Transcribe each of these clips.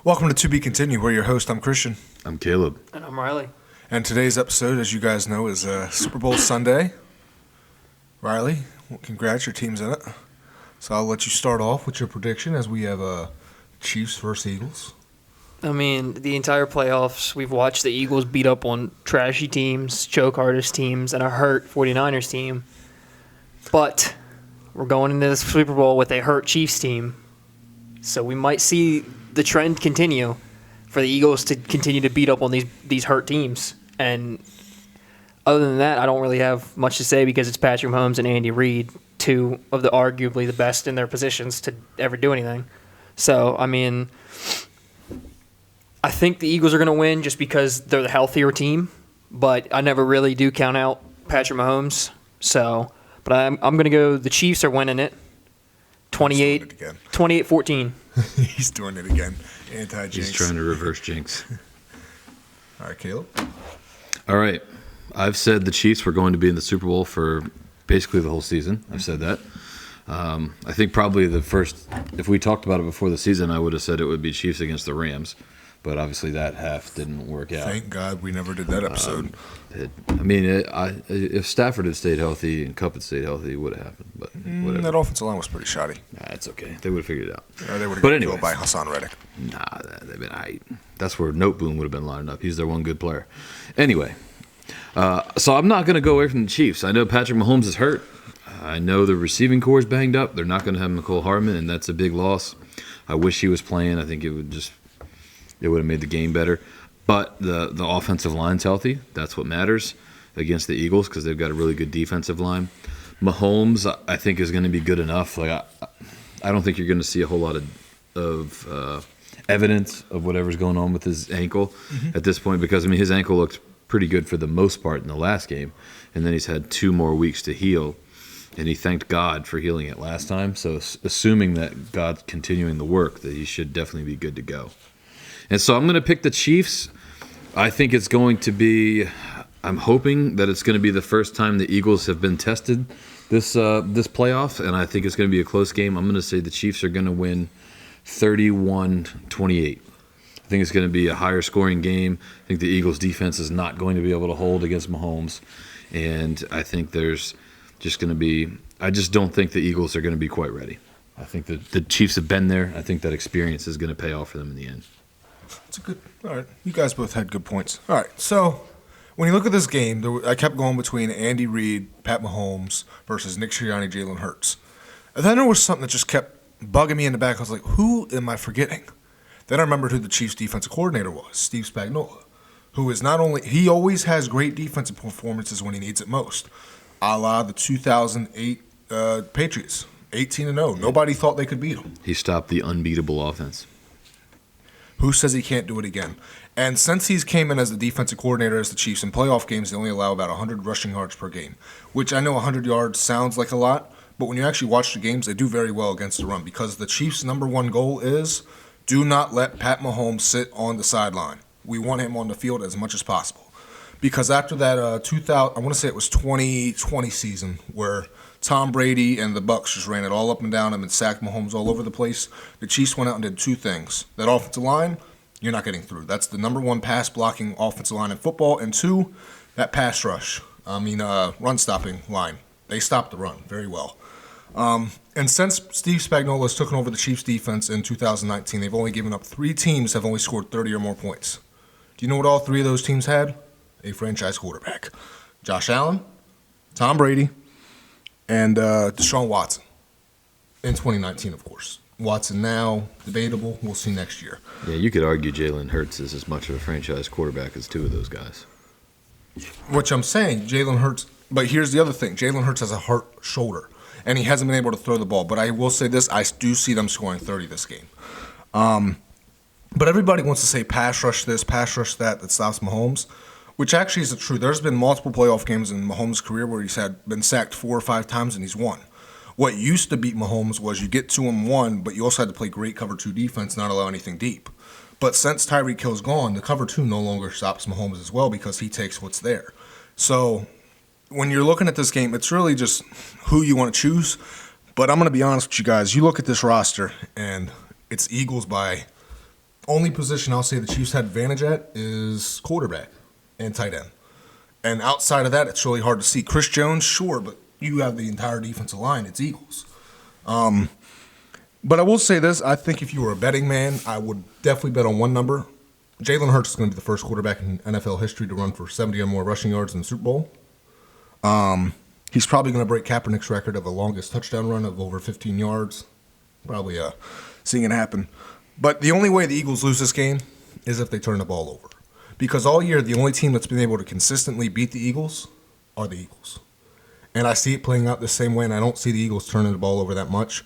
Welcome to Be Continued. We're your host. I'm Christian. I'm Caleb. And I'm Riley. And today's episode, as you guys know, is Super Bowl Sunday. Riley, congrats, your team's in it. So I'll let you start off with your prediction as we have Chiefs versus Eagles. I mean, the entire playoffs, we've watched the Eagles beat up on trashy teams, choke artist teams, and a hurt 49ers team. But we're going into the Super Bowl with a hurt Chiefs team. So we might see the trend continue for the Eagles to continue to beat up on these hurt teams. And other than that, I don't really have much to say because it's Patrick Mahomes and Andy Reid, two of the arguably the best in their positions to ever do anything. So, I mean, I think the Eagles are going to win just because they're the healthier team, but I never really do count out Patrick Mahomes. So, but I'm going to go the Chiefs are winning it. 28-14. He's doing it again. Anti-jinx. He's trying to reverse jinx. All right, Caleb. All right. I've said the Chiefs were going to be in the Super Bowl for basically the whole season. I've said that. I think probably if we talked about it before the season, I would have said it would be Chiefs against the Rams. But obviously that half didn't work out. Thank God we never did that episode. If Stafford had stayed healthy and Kupp had stayed healthy, it would have happened. But whatever. That offensive line was pretty shoddy. Nah, it's okay. They would have figured it out. They would have But got anyways. killed by Hassan Reddick. Nah, they've been aight. That's where Noteboom would have been lined up. He's their one good player. Anyway, so I'm not going to go away from the Chiefs. I know Patrick Mahomes is hurt. I know the receiving core is banged up. They're not going to have McCole Hardman, and that's a big loss. I wish he was playing. I think it would have made the game better. But the offensive line's healthy. That's what matters against the Eagles because they've got a really good defensive line. Mahomes, I think, is going to be good enough. I don't think you're going to see a whole lot of evidence of whatever's going on with his ankle at this point because, his ankle looked pretty good for the most part in the last game, and then he's had 2 more weeks to heal, and he thanked God for healing it last time. So assuming that God's continuing the work, that he should definitely be good to go. And so I'm going to pick the Chiefs. I think it's going to be – I'm hoping that it's going to be the first time the Eagles have been tested this playoff, and I think it's going to be a close game. I'm going to say the Chiefs are going to win 31-28. I think it's going to be a higher scoring game. I think the Eagles' defense is not going to be able to hold against Mahomes, and I think there's just going to be – I just don't think the Eagles are going to be quite ready. I think the Chiefs have been there. I think that experience is going to pay off for them in the end. It's a good. All right, you guys both had good points. All right, so when you look at this game, I kept going between Andy Reid, Pat Mahomes versus Nick Sirianni, Jalen Hurts. And then there was something that just kept bugging me in the back. I was like, who am I forgetting? Then I remembered who the Chiefs' defensive coordinator was, Steve Spagnuolo, who is not only – he always has great defensive performances when he needs it most, a la the 2008 Patriots, 18-0. Nobody thought they could beat them. He stopped the unbeatable offense. Who says he can't do it again? And since he's came in as the defensive coordinator as the Chiefs, in playoff games, they only allow about 100 rushing yards per game, which I know 100 yards sounds like a lot, but when you actually watch the games, they do very well against the run because the Chiefs' number one goal is do not let Pat Mahomes sit on the sideline. We want him on the field as much as possible. Because after that I want to say it was 2020 season where Tom Brady and the Bucs just ran it all up and down him and sacked Mahomes all over the place. The Chiefs went out and did 2 things. That offensive line, you're not getting through. That's the number 1 pass-blocking offensive line in football. And 2, that pass rush. Run-stopping line. They stopped the run very well. And since Steve Spagnuolo has taken over the Chiefs' defense in 2019, they've only given up 3 teams have only scored 30 or more points. Do you know what all 3 of those teams had? A franchise quarterback. Josh Allen, Tom Brady, and Deshaun Watson in 2019, of course. Watson now, debatable. We'll see next year. Yeah, you could argue Jalen Hurts is as much of a franchise quarterback as 2 of those guys. Which I'm saying, Jalen Hurts. But here's the other thing. Jalen Hurts has a hurt shoulder, and he hasn't been able to throw the ball. But I will say this. I do see them scoring 30 this game. But everybody wants to say pass rush this, pass rush that stops Mahomes, which actually isn't true. There's been multiple playoff games in Mahomes' career where he's been sacked 4 or 5 times and he's won. What used to beat Mahomes was you get to him 1, but you also had to play great cover 2 defense, not allow anything deep. But since Tyreek Hill's gone, the cover 2 no longer stops Mahomes as well because he takes what's there. So when you're looking at this game, it's really just who you want to choose. But I'm going to be honest with you guys. You look at this roster, and it's Eagles by Only position I'll say the Chiefs had advantage at is quarterback and tight end. And outside of that, it's really hard to see. Chris Jones, sure, but you have the entire defensive line. It's Eagles. But I will say this. I think if you were a betting man, I would definitely bet on one number. Jalen Hurts is going to be the first quarterback in NFL history to run for 70 or more rushing yards in the Super Bowl. He's probably going to break Kaepernick's record of the longest touchdown run of over 15 yards. Probably seeing it happen. But the only way the Eagles lose this game is if they turn the ball over. Because all year, the only team that's been able to consistently beat the Eagles are the Eagles. And I see it playing out the same way, and I don't see the Eagles turning the ball over that much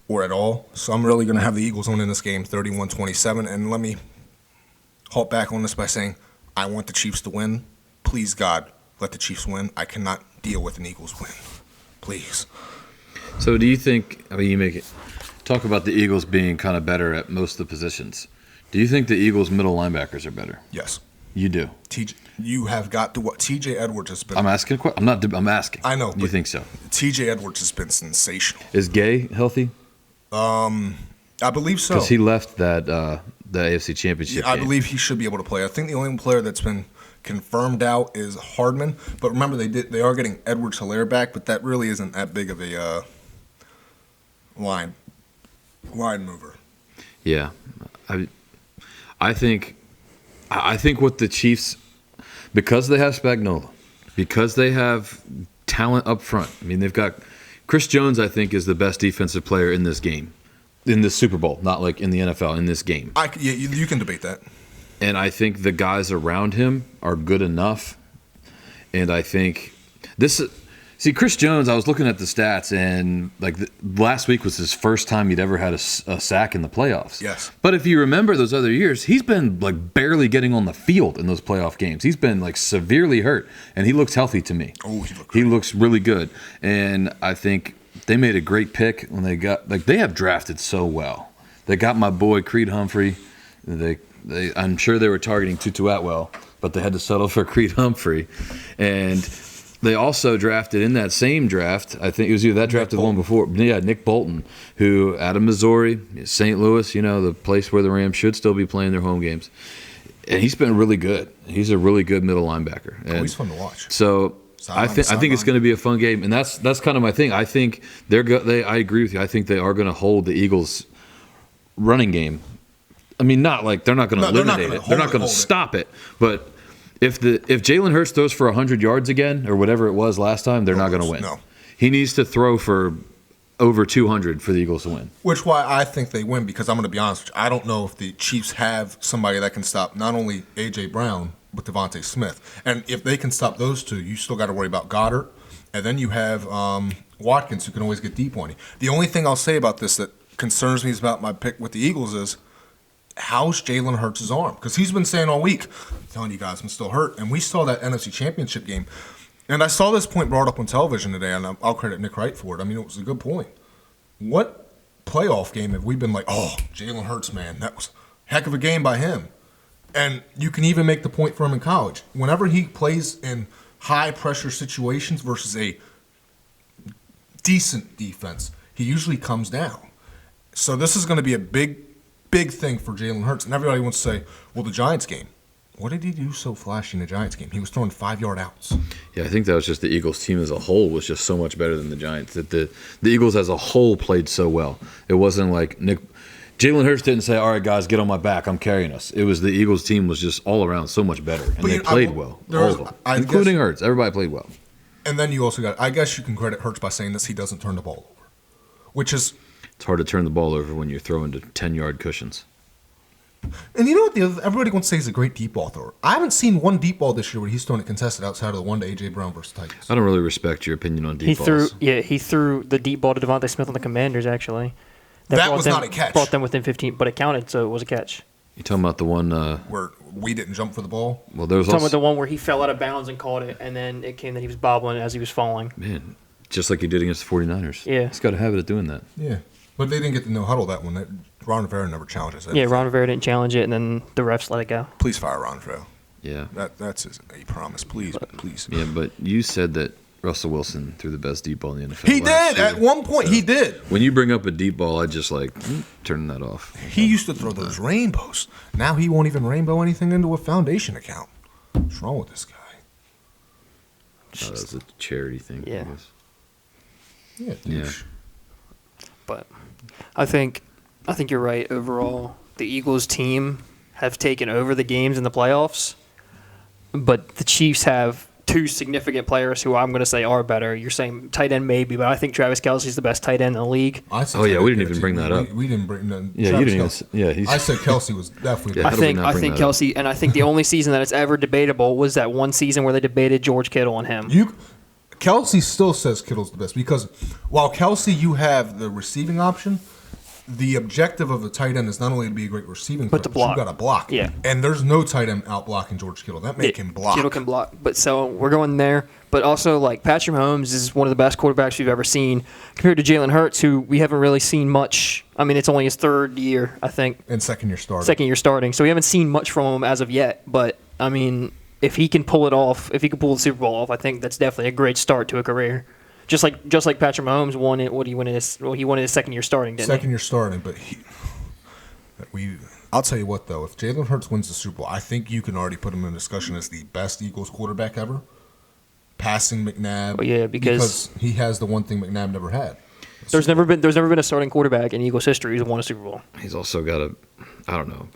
or at all. So I'm really going to have the Eagles winning this game 31-27. And let me halt back on this by saying I want the Chiefs to win. Please, God, let the Chiefs win. I cannot deal with an Eagles win. Please. So do you think, you make it, talk about the Eagles being kind of better at most of the positions. Do you think the Eagles' middle linebackers are better? Yes. You do. You have got to what TJ Edwards has been. I'm asking. I'm asking. I know. You think so? TJ Edwards has been sensational. Is Gay healthy? I believe so. Because he left that the AFC Championship. Yeah, I game. believe he should be able to play. I think the only player that's been confirmed out is Hardman. But remember, they are getting Edwards-Helaire back, but that really isn't that big of a line mover. Yeah, I think what the Chiefs, because they have Spagnuolo, because they have talent up front. I mean, they've got Chris Jones. I think is the best defensive player in this game, in this Super Bowl, not like in the NFL. In this game, you can debate that. And I think the guys around him are good enough. And I think Chris Jones, I was looking at the stats, and last week was his first time he'd ever had a sack in the playoffs. Yes. But if you remember those other years, he's been barely getting on the field in those playoff games. He's been severely hurt, and he looks healthy to me. Oh, he looks really good. And I think they made a great pick when they got they have drafted so well. They got my boy Creed Humphrey. I'm sure they were targeting Tutu Atwell, but they had to settle for Creed Humphrey. And they also drafted in that same draft, I think it was either that draft or the one before, Nick Bolton, who out of Missouri, St. Louis, the place where the Rams should still be playing their home games. And he's been really good. He's a really good middle linebacker. And he's fun to watch. So I think it's going to be a fun game, and that's kind of my thing. I think I agree with you. I think they are going to hold the Eagles' running game. I mean, not they're not going to eliminate it. They're not going to stop it. But if Jalen Hurts throws for 100 yards again or whatever it was last time, they're not going to win. No. He needs to throw for over 200 for the Eagles to win. Which why I think they win, because I'm going to be honest with you. I don't know if the Chiefs have somebody that can stop not only A.J. Brown but Devontae Smith. And if they can stop those two, you still got to worry about Goddard. And then you have Watkins, who can always get deep on you. The only thing I'll say about this that concerns me about my pick with the Eagles is, how's Jalen Hurts' arm? Because he's been saying all week, I'm telling you guys, I'm still hurt. And we saw that NFC Championship game. And I saw this point brought up on television today, and I'll credit Nick Wright for it. I mean, it was a good point. What playoff game have we been like, oh, Jalen Hurts, man, that was a heck of a game by him? And you can even make the point for him in college. Whenever he plays in high-pressure situations versus a decent defense, he usually comes down. So this is going to be a big thing for Jalen Hurts. And everybody wants to say, well, the Giants game. What did he do so flashy in the Giants game? He was throwing 5-yard outs. Yeah, I think that was just the Eagles team as a whole was just so much better than the Giants. That the Eagles as a whole played so well. It wasn't like Jalen Hurts didn't say, all right, guys, get on my back. I'm carrying us. It was the Eagles team was just all around so much better. And they played well. All of them. Including Hurts. Everybody played well. And then you also got, I guess you can credit Hurts by saying this, he doesn't turn the ball over. Which is... It's hard to turn the ball over when you're throwing to 10-yard cushions. And you know what everybody wants to say he's a great deep ball thrower. I haven't seen one deep ball this year where he's thrown it contested outside of the one to A.J. Brown versus Titans. I don't really respect your opinion on deep balls. He threw the deep ball to Devontae Smith on the Commanders, actually. That was not a catch. Brought them within 15, but it counted, so it was a catch. You talking about the one where we didn't jump for the ball? Well, there was talking about the one where he fell out of bounds and caught it, and then it came that he was bobbling as he was falling. Man, just like he did against the 49ers. Yeah. He's got a habit of doing that. Yeah. But they didn't get the no huddle that one. Ron Rivera never challenges it. Yeah, Ron Rivera didn't challenge it, and then the refs let it go. Please fire Ron Rivera. Yeah. That's a promise. Please. Yeah, but you said that Russell Wilson threw the best deep ball in the NFL. He last did. year. At one point, he did. When you bring up a deep ball, I just turn that off. He used to throw those rainbows. Now he won't even rainbow anything into a foundation account. What's wrong with this guy? Oh, that's a charity thing. Yeah. I guess. Yeah, Yeah. douche. But I think you're right. Overall, the Eagles team have taken over the games in the playoffs, but the Chiefs have two significant players who I'm going to say are better. You're saying tight end maybe, but I think Travis Kelce's the best tight end in the league. Oh, yeah, we didn't even bring that up. We didn't bring that. Yeah, you didn't even. Yeah, I said Kelsey was definitely. Yeah, I how do we think not bring that up? Kelsey, and I think the only season that it's ever debatable was that one season where they debated George Kittle and him. Kelsey still says Kittle's the best because while Kelsey, you have the receiving option. The objective of a tight end is not only to be a great receiving But threat, to block. you got to block. Yeah. And there's no tight end out blocking George Kittle. That man can block. Kittle can block. But so we're going there. But also, like, Patrick Mahomes is one of the best quarterbacks we've ever seen compared to Jalen Hurts, who we haven't really seen much. I mean, it's only his third year, I think. And second year starting. Second year starting. So we haven't seen much from him as of yet. But, I mean, if he can pull it off, if he can pull the Super Bowl off, I think that's definitely a great start to a career. Just like Patrick Mahomes won it. What did he win his? Well, he won his second year starting, didn't Second year starting, but I'll tell you what though, if Jalen Hurts wins the Super Bowl, I think you can already put him in discussion as the best Eagles quarterback ever, passing McNabb. Oh, yeah, because he has the one thing McNabb never had. There's never been a starting quarterback in Eagles history who's won a Super Bowl. He's also got I don't know.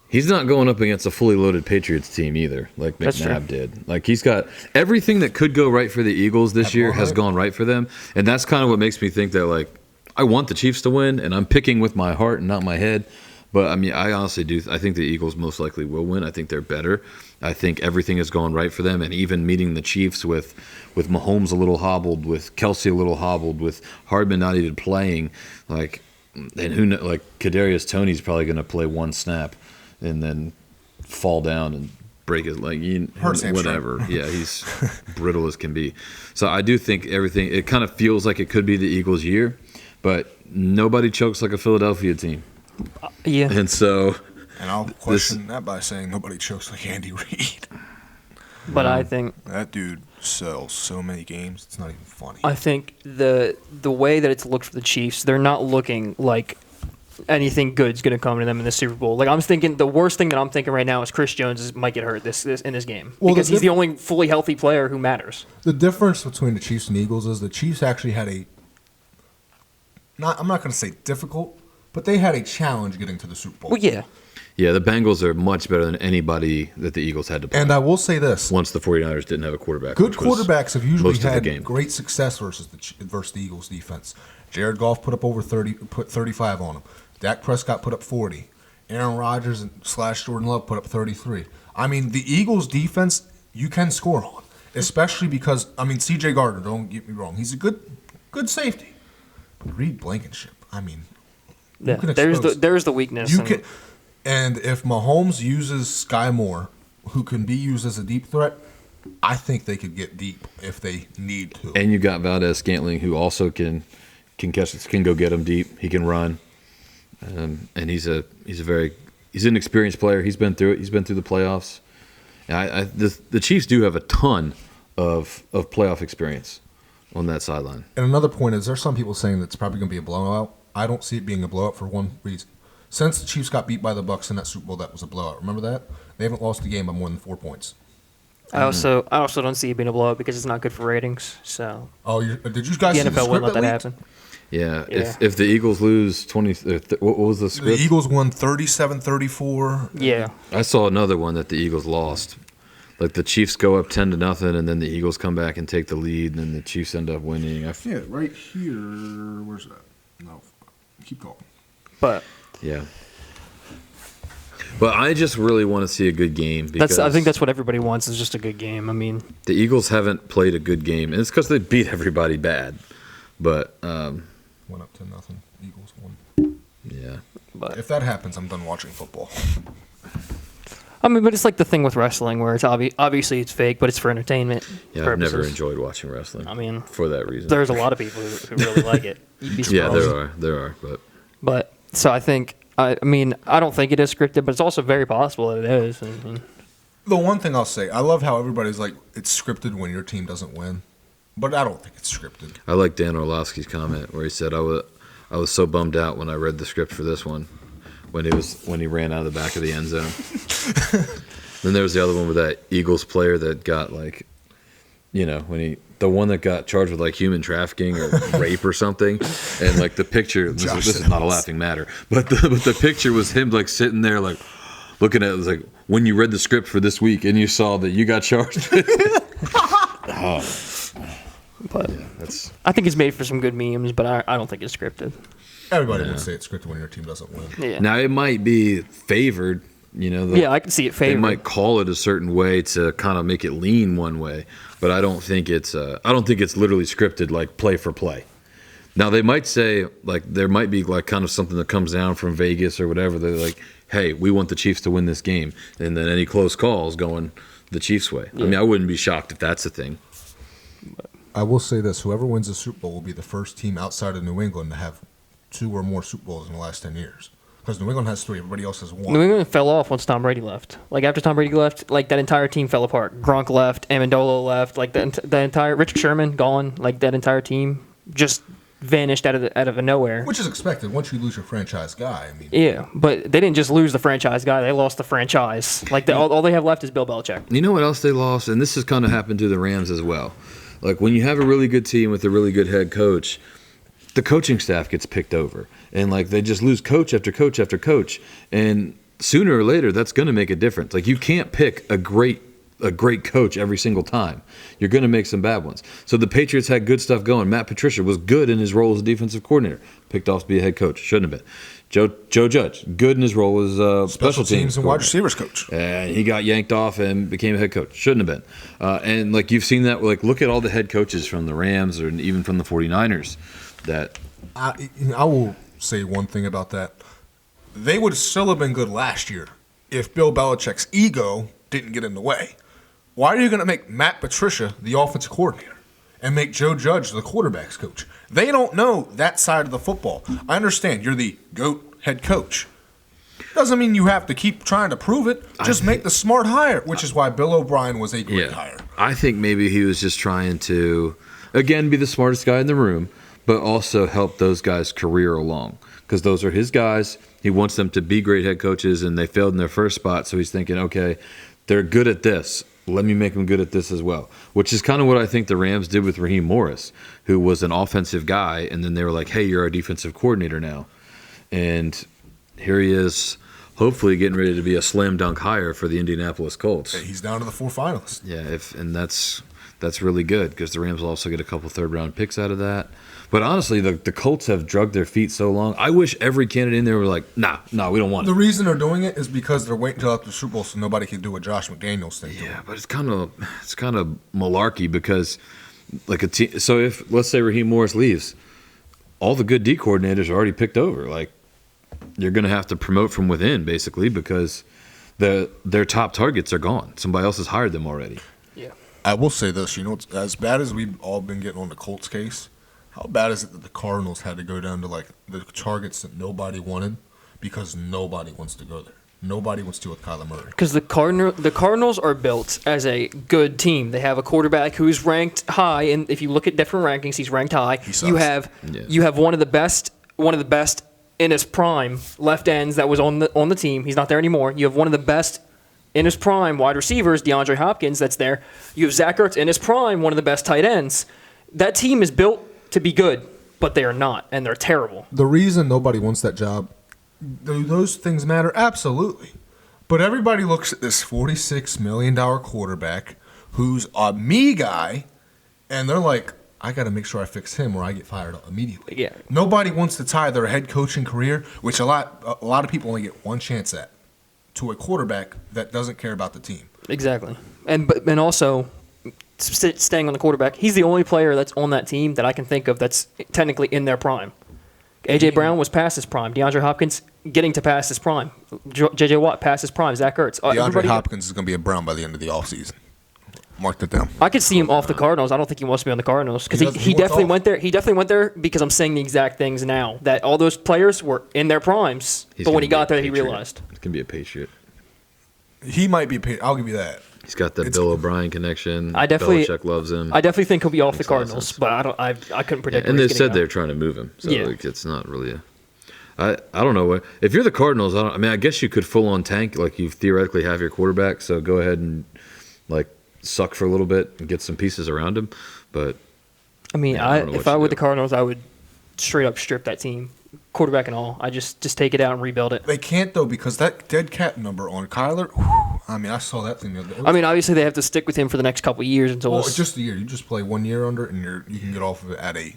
He's not going up against a fully loaded Patriots team either, like That's true. McNabb did. Like, he's got everything that could go right for the Eagles this year has gone right for them. And that's kind of what makes me think that, like, I want the Chiefs to win, and I'm picking with my heart and not my head. But, I mean, I honestly do. I think the Eagles most likely will win. I think they're better. I think everything has gone right for them. And even meeting the Chiefs with Mahomes a little hobbled, with Kelsey a little hobbled, with Hardman not even playing, like, and who knows, like, Kadarius Toney's probably going to play one snap and then fall down and break his leg, whatever. Yeah, he's brittle as can be. So I do think everything, it kind of feels like it could be the Eagles' year, but nobody chokes like a Philadelphia team. Yeah. And so... And I'll question that by saying nobody chokes like Andy Reid. But I think That dude sells so many games, it's not even funny. I think the way that it's looked for the Chiefs, they're not looking like anything good's going to come to them in the Super Bowl. Like, I'm thinking, the worst thing that I'm thinking right now is Chris Jones might get hurt this in this game because he's the only fully healthy player who matters. The difference between the Chiefs and Eagles is the Chiefs actually had I'm not going to say difficult, but they had a challenge getting to the Super Bowl. Well, yeah. Yeah, the Bengals are much better than anybody that the Eagles had to play. And I will say this. Once the 49ers didn't have a quarterback. Good quarterbacks have usually had game. great success versus the Eagles defense. Jared Goff put 35 on them. Dak Prescott put up 40. Aaron Rodgers and / Jordan Love put up 33. I mean, the Eagles defense you can score on, especially because, I mean, C.J. Gardner, don't get me wrong, he's a good safety. But Reed Blankenship, I mean, Yeah. There's the weakness. And if Mahomes uses Sky Moore, who can be used as a deep threat, I think they could get deep if they need to. And you got Valdez-Scantling, who also can go get them deep. He can run. And he's an experienced player. He's been through it. He's been through the playoffs. And the Chiefs do have a ton of playoff experience on that sideline. And another point is there's some people saying that it's probably going to be a blowout. I don't see it being a blowout for one reason. Since the Chiefs got beat by the Bucs in that Super Bowl, that was a blowout. Remember that? They haven't lost a game by more than 4 points. I also don't see it being a blowout because it's not good for ratings. So did you guys the see NFL the wouldn't script let that leaked? happen. Yeah. If the Eagles lose 20, what was the script? The Eagles won 37-34. Yeah. I saw another one that the Eagles lost. Like the Chiefs go up 10-0, and then the Eagles come back and take the lead, and then the Chiefs end up winning. Yeah, right here. Where's that? No, keep going. But yeah. But I just really want to see a good game. Because I think that's what everybody wants is just a good game. I mean, the Eagles haven't played a good game, and it's because they beat everybody bad. But went up 10-0. Eagles won. Yeah. But if that happens, I'm done watching football. I mean, but it's like the thing with wrestling where it's obviously it's fake, but it's for entertainment Yeah, purposes. I've never enjoyed watching wrestling. I mean, for that reason. There's a lot of people who really like it. You'd be Yeah, surprised. there are, But so I think I don't think it is scripted, but it's also very possible that it is. I mean, The one thing I'll say, I love how everybody's like, it's scripted when your team doesn't win. but I don't think it's scripted. I like Dan Orlovsky's comment where he said, I was so bummed out when I read the script for this one when he ran out of the back of the end zone. Then there was the other one with that Eagles player that got like, the one that got charged with like human trafficking or rape or something, and like the picture. This is not a laughing matter, but the picture was him like sitting there like looking at it. It was like when you read the script for this week and you saw that you got charged. But Yeah, I think it's made for some good memes, but I don't think it's scripted. Everybody would say it's scripted when your team doesn't win. Yeah. Now it might be favored. I can see it favored. They might call it a certain way to kind of make it lean one way, but I don't think it's literally scripted like play for play. Now they might say like there might be like kind of something that comes down from Vegas or whatever. They're like, hey, we want the Chiefs to win this game, and then any close calls going the Chiefs' way. Yeah. I mean, I wouldn't be shocked if that's a thing. I will say this: whoever wins the Super Bowl will be the first team outside of New England to have 2 or more Super Bowls in the last 10 years. Because New England has 3, everybody else has 1. New England fell off once Tom Brady left. Like after Tom Brady left, like that entire team fell apart. Gronk left, Amendola left, like the entire Richard Sherman gone. Like that entire team just vanished out of nowhere. Which is expected once you lose your franchise guy. I mean, Yeah, but they didn't just lose the franchise guy; they lost the franchise. Like all they have left is Bill Belichick. You know what else they lost? And this has kind of happened to the Rams as well. Like when you have a really good team with a really good head coach, the coaching staff gets picked over. And like they just lose coach after coach after coach. And sooner or later, that's going to make a difference. Like you can't pick a great coach every single time. You're going to make some bad ones. So the Patriots had good stuff going. Matt Patricia was good in his role as a defensive coordinator. Picked off to be a head coach. Shouldn't have been. Joe Judge, good in his role as special teams and wide receivers coach. And he got yanked off and became a head coach. Shouldn't have been. And like you've seen that, like look at all the head coaches from the Rams or even from the 49ers. That I will say one thing about that. They would still have been good last year if Bill Belichick's ego didn't get in the way. Why are you going to make Matt Patricia the offensive coordinator and make Joe Judge the quarterback's coach? They don't know that side of the football. I understand you're the GOAT head coach. Doesn't mean you have to keep trying to prove it. Just make the smart hire, which is why Bill O'Brien was a great hire. I think maybe he was just trying to, again, be the smartest guy in the room, but also help those guys' career along. Because those are his guys. He wants them to be great head coaches, and they failed in their first spot. So he's thinking, okay, they're good at this. Let me make them good at this as well. Which is kind of what I think the Rams did with Raheem Morris, who was an offensive guy, and then they were like, hey, you're our defensive coordinator now. And here he is, hopefully getting ready to be a slam dunk hire for the Indianapolis Colts. He's down to the 4 finalists. Yeah, and that's really good because the Rams will also get a couple third-round picks out of that. But honestly, the Colts have drugged their feet so long. I wish every candidate in there were like, nah, we don't want it. The reason they're doing it is because they're waiting until after the Super Bowl so nobody can do a Josh McDaniels thing. Yeah, but it's kind of malarkey because like a team. So if let's say Raheem Morris leaves, all the good D coordinators are already picked over. Like you're going to have to promote from within basically because their top targets are gone. Somebody else has hired them already. Yeah. I will say this, it's as bad as we've all been getting on the Colts case, how bad is it that the Cardinals had to go down to like the targets that nobody wanted because nobody wants to go there. Nobody wants to with Kyler Murray. Because the Cardinals are built as a good team. They have a quarterback who's ranked high, and if you look at different rankings, he's ranked high. He sucks. You have one of the best in his prime left ends that was on the team. He's not there anymore. You have one of the best in his prime wide receivers, DeAndre Hopkins, that's there. You have Zach Ertz in his prime, one of the best tight ends. That team is built to be good, but they are not, and they're terrible. The reason nobody wants that job, do those things matter? Absolutely. But everybody looks at this $46 million quarterback who's a me guy, and they're like, I got to make sure I fix him or I get fired immediately. Yeah. Nobody wants to tie their head coaching career, which a lot of people only get one chance at, to a quarterback that doesn't care about the team. Exactly. And also, staying on the quarterback, he's the only player that's on that team that I can think of that's technically in their prime. A.J. Brown was past his prime. DeAndre Hopkins getting to past his prime. J.J. Watt past his prime. Zach Ertz. DeAndre Hopkins is going to be a Brown by the end of the offseason. Mark that down. I could see him off the Cardinals. I don't think he wants to be on the Cardinals because he definitely went there. He definitely went there because I'm saying the exact things now that all those players were in their primes. But when he got there, he realized It can be a Patriot. He might be paid. I'll give you that. He's got that Bill O'Brien connection. Belichick loves him. I definitely think he'll be off the Makes a lot of Cardinals, sense. but I couldn't predict. And where they he's said gonna go. they're trying to move him, so Yeah. like, it's not really a. I don't know. If you're the Cardinals, I mean, I guess you could full on tank. Like you theoretically have your quarterback, so go ahead and like suck for a little bit and get some pieces around him. But I mean, yeah, I don't know if what I you were do. the Cardinals, I would straight up strip that team, quarterback and all. I just take it out and rebuild it. They can't though because that dead cap number on Kyler. Whew, I mean, I saw that thing the other day. I mean, obviously they have to stick with him for the next couple of years until. Well, just a year. You just play 1 year under it, and you can get off of it at a.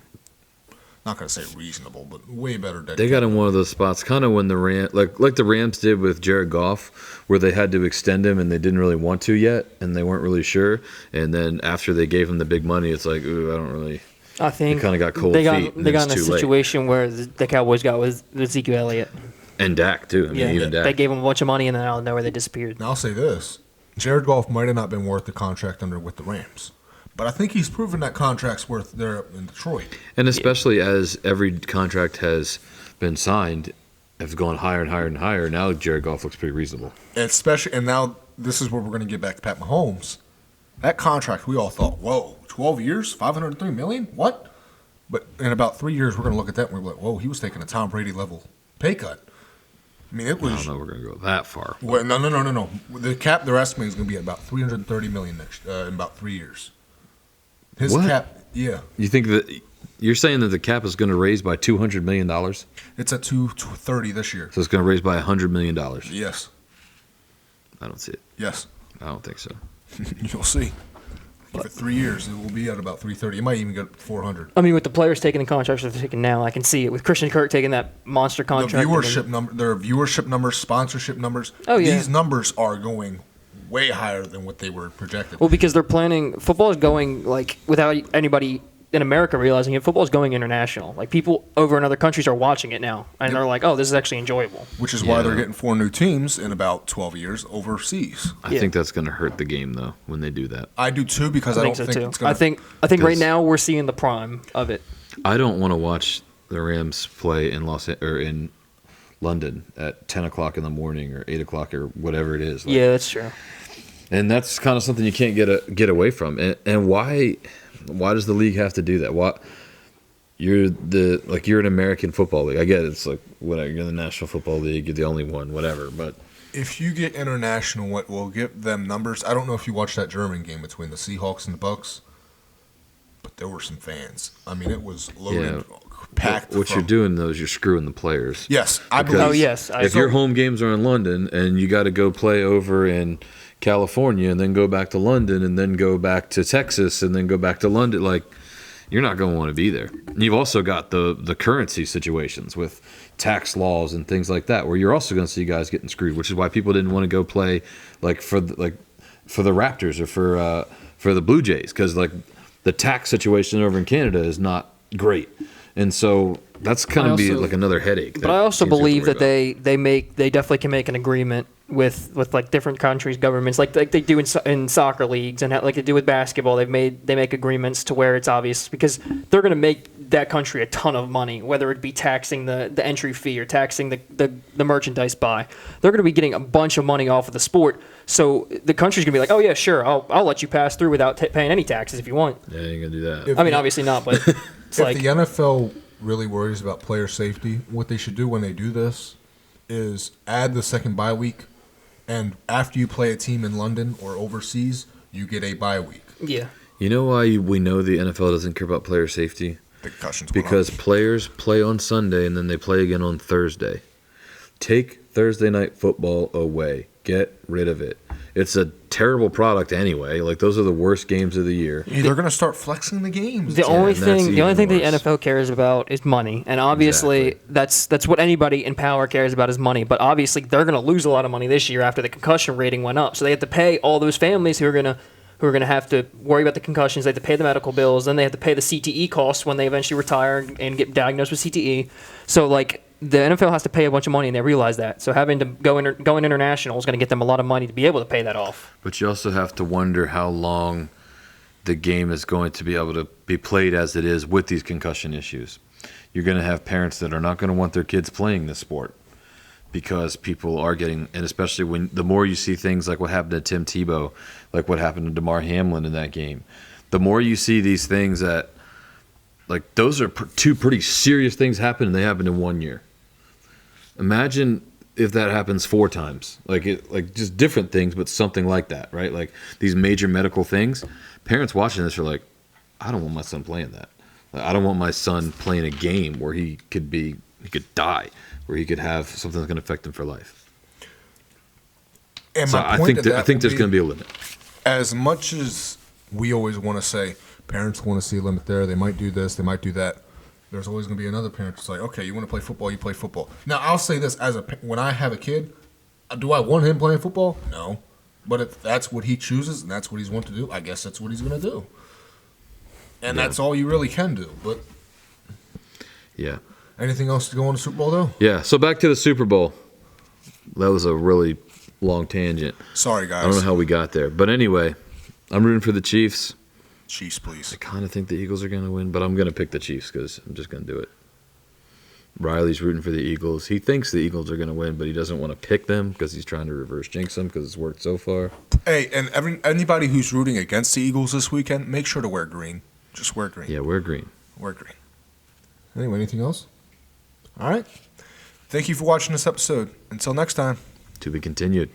Not gonna say reasonable, but way better. Dead they cap. got in one of those spots, kind of when the like the Rams did with Jared Goff, where they had to extend him and they didn't really want to yet, and they weren't really sure. And then after they gave him the big money, it's like, ooh, I don't really. I think They kinda got cold they feet, and They got it's in a too late. situation where the Cowboys got with Ezekiel Elliott. And Dak too. I mean, even Dak. They gave him a bunch of money and then out of nowhere they disappeared. Now I'll say this: Jared Goff might have not been worth the contract under with the Rams, but I think he's proven that contract's worth there in Detroit. And especially as every contract has been signed, have gone higher and higher and higher. Now Jared Goff looks pretty reasonable. And now this is where we're going to get back to Pat Mahomes. That contract, we all thought, whoa, 12 years, $503 million? What? But in about 3 years, we're going to look at that and we're like, whoa, he was taking a Tom Brady level pay cut. I mean, it I was. don't know. We're going to go that far. Well, no. The cap they're estimating is going to be at about $330 million in about 3 years. His What? cap, yeah, You think that you're saying that the cap is going to raise by $200 million? So it's at 230 this year. it's going to raise by $100 million. Yes, I don't see it. yes, I don't think so. you'll see. Give it 3 years, it will be at about 330. It might even get 400. I mean, with the players taking the contracts they're taking now, I can see it. With Christian Kirk taking that monster The contract. viewership number, their viewership numbers, sponsorship numbers. Oh, yeah. These numbers are going way higher than what they were projected. Well, because they're planning. Football is going, like, without anybody in America realizing it, football is going international. Like, people over in other countries are watching it now. And they're like, oh, this is actually enjoyable. Which is why Yeah. they're getting 4 new teams in about 12 years overseas. I Yeah. think that's going to hurt the game, though, when they do that. I do too because I, don't think so, it's going I to. think right Because- now we're seeing the prime of it. I don't want to watch the Rams play in in London at 10 o'clock in the morning or 8 o'clock or whatever it is. Like, Yeah, that's true. And that's kind of something you can't get away from. And why does the league have to do that? Why you're an American football league. I get it. It's like whatever, you're in the National Football League, you're the only one, whatever. But If you get international, what will give them numbers? I don't know if you watched that German game between the Seahawks and the Bucks, but there were some fans. I mean, it was loaded, packed. what you're doing though is you're screwing the players. Yes, I Because believe. Oh, yes. If your home games are in London and you got to go play over in California and then go back to London and then go back to Texas and then go back to London, like you're not going to want to be there. And you've also got the currency situations with tax laws and things like that, where you're also going to see guys getting screwed, which is why people didn't want to go play for the Raptors or for the Blue Jays, because like the tax situation over in Canada is not great, and so that's going to be like another headache. But I also teams have to believe worry that about. they definitely can make an agreement with like different countries' governments, like they do in soccer leagues and like they do with basketball. They make agreements to where it's obvious because they're going to make that country a ton of money, whether it be taxing the entry fee or taxing the merchandise buy. They're going to be getting a bunch of money off of the sport. So the country's going to be like, oh yeah, sure, I'll let you pass through without paying any taxes if you want. Yeah, you ain't gonna do that. If I mean, the- obviously not, but it's If like the NFL really worries about player safety, what they should do when they do this is add the second bye week, and after you play a team in London or overseas, you get a bye week. yeah. You know why we know the NFL doesn't care about player safety? The concussions went Because up. players play on Sunday and then they play again on Thursday. Take Thursday night football away. Get rid of it. It's a terrible product anyway. Like those are the worst games of the year. Hey, they're going to start flexing the games. The only and that's thing the even worse. NFL cares about is money, and obviously that's what anybody in power cares about is money. But obviously they're going to lose a lot of money this year after the concussion rating went up, so they have to pay all those families who are going to have to worry about the concussions. They have to pay the medical bills, then they have to pay the CTE costs when they eventually retire and get diagnosed with CTE. So like the NFL has to pay a bunch of money, and they realize that. So having to going international is going to get them a lot of money to be able to pay that off. But you also have to wonder how long the game is going to be able to be played as it is with these concussion issues. You're going to have parents that are not going to want their kids playing this sport because people are getting, and especially when the more you see things like what happened to Tim Tebow, like what happened to DeMar Hamlin in that game, the more you see these things that, like, those are two pretty serious things happen, and they happened in 1 year. Imagine if that happens 4 times, like just different things, but something like that, right? Like these major medical things. Parents watching this are like, I don't want my son playing that. I don't want my son playing a game where he could die, where he could have something that's going to affect him for life. And so I think there's going to be a limit. As much as we always want to say, parents want to see a limit there, they might do this, they might do that. There's always going to be another parent that's like, okay, you want to play football, you play football. Now, I'll say this, when I have a kid, do I want him playing football? No. But if that's what he chooses and that's what he's want to do, I guess that's what he's going to do. And that's all you really can do. But yeah. Anything else to go on the Super Bowl, though? Yeah, so back to the Super Bowl. That was a really long tangent. Sorry, guys. I don't know how we got there. But anyway, I'm rooting for the Chiefs. Chiefs, please. I kind of think the Eagles are going to win, but I'm going to pick the Chiefs because I'm just going to do it. Riley's rooting for the Eagles. He thinks the Eagles are going to win, but he doesn't want to pick them because he's trying to reverse jinx them because it's worked so far. Hey, and anybody who's rooting against the Eagles this weekend, make sure to wear green. Just wear green. Yeah, wear green. Wear green. Anyway, anything else? All right. Thank you for watching this episode. Until next time. To be continued.